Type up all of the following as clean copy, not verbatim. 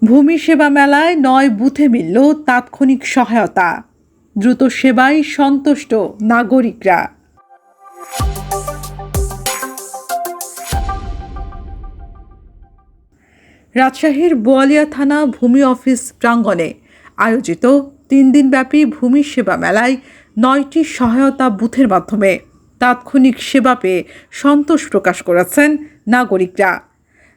ভূমি সেবা মেলায় ৯ বুথে মিলল তাৎক্ষণিক সহায়তা, দ্রুত সেবায় সন্তুষ্ট নাগরিকরা। রাজশাহীর বোয়ালিয়া থানা ভূমি অফিস প্রাঙ্গণে আয়োজিত 3 দিনব্যাপী ভূমি সেবা মেলায় 9টি সহায়তা বুথের মাধ্যমে তাৎক্ষণিক সেবা পেয়ে সন্তোষ প্রকাশ করেছেন নাগরিকরা।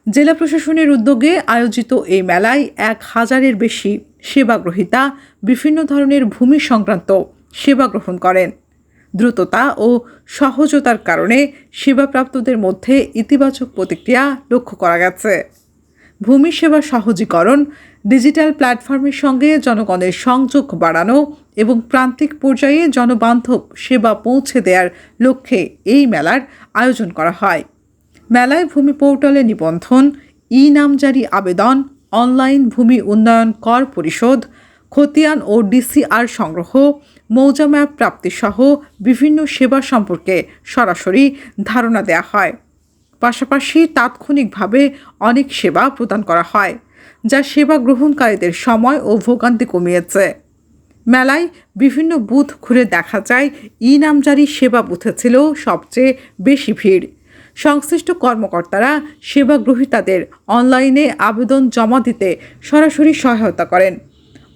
জেলা প্রশাসনের উদ্যোগে আয়োজিত এই মেলায় 1000-এর বেশি সেবাগ্রহীতা বিভিন্ন ধরনের ভূমি সংক্রান্ত সেবা গ্রহণ করেন। দ্রুততা ও সহজতার কারণে সেবাপ্রাপ্তদের মধ্যে ইতিবাচক প্রতিক্রিয়া লক্ষ্য করা গেছে। ভূমি সেবা সহজীকরণ, ডিজিটাল প্ল্যাটফর্মের সঙ্গে জনগণের সংযোগ বাড়ানো এবং প্রান্তিক পর্যায়ে জনবান্ধব সেবা পৌঁছে দেওয়ার লক্ষ্যে এই মেলার আয়োজন করা হয়। মেলায় ভূমি পোর্টালে নিবন্ধন, নামজারি আবেদন, অনলাইন ভূমি উন্নয়ন কর পরিশোধ, খতিয়ান ও ডিসিআর সংগ্রহ, মৌজা ম্যাপ প্রাপ্তিসহ বিভিন্ন সেবা সম্পর্কে সরাসরি ধারণা দেওয়া হয়। পাশাপাশি তাৎক্ষণিকভাবে অনেক সেবা প্রদান করা হয়, যা সেবা গ্রহণকারীদের সময় ও ভোগান্তি কমিয়েছে। মেলায় বিভিন্ন বুথ ঘুরে দেখা যায় নামজারি সেবা বুথে ছিল সবচেয়ে বেশি ভিড়। সংশ্লিষ্ট কর্মকর্তারা সেবাগ্রহীতাদের অনলাইনে আবেদন জমা দিতে সরাসরি সহায়তা করেন।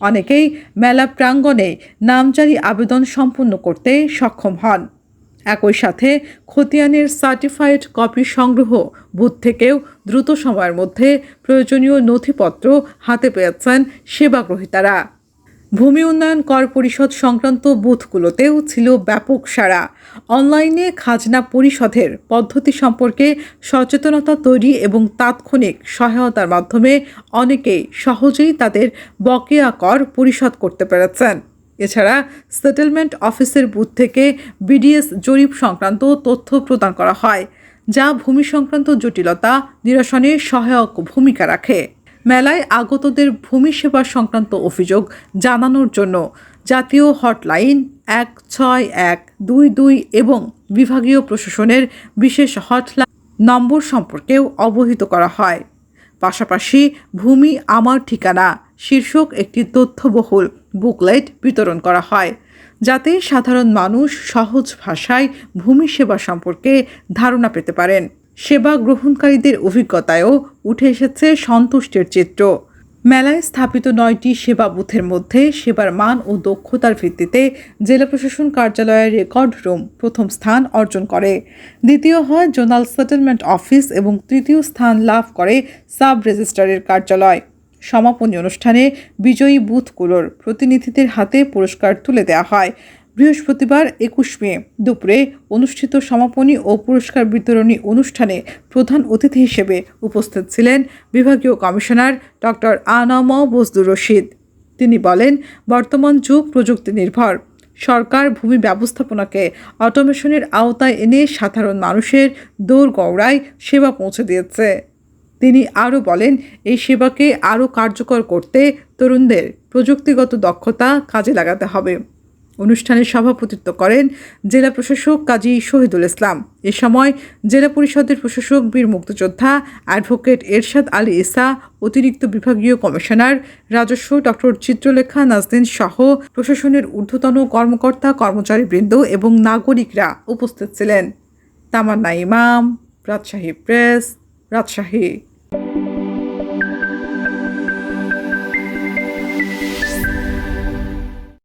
অনেকেই মেলা প্রাঙ্গণে নামজারি আবেদন সম্পূর্ণ করতে সক্ষম হন। একই সাথে খতিয়ানের সার্টিফাইড কপি সংগ্রহ বুথ থেকেও দ্রুত সময়ের মধ্যে প্রয়োজনীয় নথিপত্র হাতে পেয়েছেন সেবাগ্রহীতারা। ভূমি উন্নয়ন কর পরিশোধ সংক্রান্ত বুথগুলোতেও ছিল ব্যাপক সাড়া। অনলাইনে খাজনা পরিশোধের পদ্ধতি সম্পর্কে সচেতনতা তৈরি এবং তাৎক্ষণিক সহায়তার মাধ্যমে অনেকেই সহজেই তাদের বকেয়া কর পরিশোধ করতে পেরেছেন। এছাড়া সেটেলমেন্ট অফিসের বুথ থেকে বিডিএস জরিপ সংক্রান্ত তথ্য প্রদান করা হয়, যা ভূমি সংক্রান্ত জটিলতা নিরসনে সহায়ক ভূমিকা রাখে। মেলায় আগতদের ভূমি সেবা সংক্রান্ত অভিযোগ জানানোর জন্য জাতীয় হটলাইন 16122 এবং বিভাগীয় প্রশাসনের বিশেষ হটলাইন নম্বর সম্পর্কেও অবহিত করা হয়। পাশাপাশি ভূমি আমার ঠিকানা শীর্ষক একটি তথ্যবহুল বুকলেট বিতরণ করা হয়, যাতে সাধারণ মানুষ সহজ ভাষায় ভূমি সেবা সম্পর্কে ধারণা পেতে পারেন। সেবা গ্রহণকারীদের অভিজ্ঞতায়ও উঠে এসেছে সন্তুষ্টির চিত্র। মেলায় স্থাপিত 9টি সেবা বুথের মধ্যে সেবার মান ও দক্ষতার ভিত্তিতে জেলা প্রশাসন কার্যালয়ের রেকর্ড রুম প্রথম স্থান অর্জন করে, দ্বিতীয় হয় জোনাল সেটেলমেন্ট অফিস এবং তৃতীয় স্থান লাভ করে সাব রেজিস্ট্রারের কার্যালয়। সমাপনী অনুষ্ঠানে বিজয়ী বুথগুলোর প্রতিনিধিদের হাতে পুরস্কার তুলে দেওয়া হয়। বৃহস্পতিবার 21 মে দুপুরে অনুষ্ঠিত সমাপনী ও পুরস্কার বিতরণী অনুষ্ঠানে প্রধান অতিথি হিসেবে উপস্থিত ছিলেন বিভাগীয় কমিশনার ডক্টর আনম বজলুর রশিদ। তিনি বলেন, বর্তমান যুগ প্রযুক্তি নির্ভর। সরকার ভূমি ব্যবস্থাপনাকে অটোমেশনের আওতায় এনে সাধারণ মানুষের দোরগোড়ায় সেবা পৌঁছে দিয়েছে। তিনি আরও বলেন, এই সেবাকে আরও কার্যকর করতে তরুণদের প্রযুক্তিগত দক্ষতা কাজে লাগাতে হবে। অনুষ্ঠানে সভাপতিত্ব করেন জেলা প্রশাসক কাজী শহীদুল ইসলাম। এ সময় জেলা পরিষদের প্রশাসক বীর মুক্তিযোদ্ধা অ্যাডভোকেট এরশাদ আলী ইসা, অতিরিক্ত বিভাগীয় কমিশনার রাজস্ব ডক্টর চিত্রলেখা নাজনীন সহ প্রশাসনের ঊর্ধ্বতন কর্মকর্তা কর্মচারীবৃন্দ এবং নাগরিকরা উপস্থিত ছিলেন। তামান্না ইমাম, রাজশাহী প্রেস, রাজশাহী।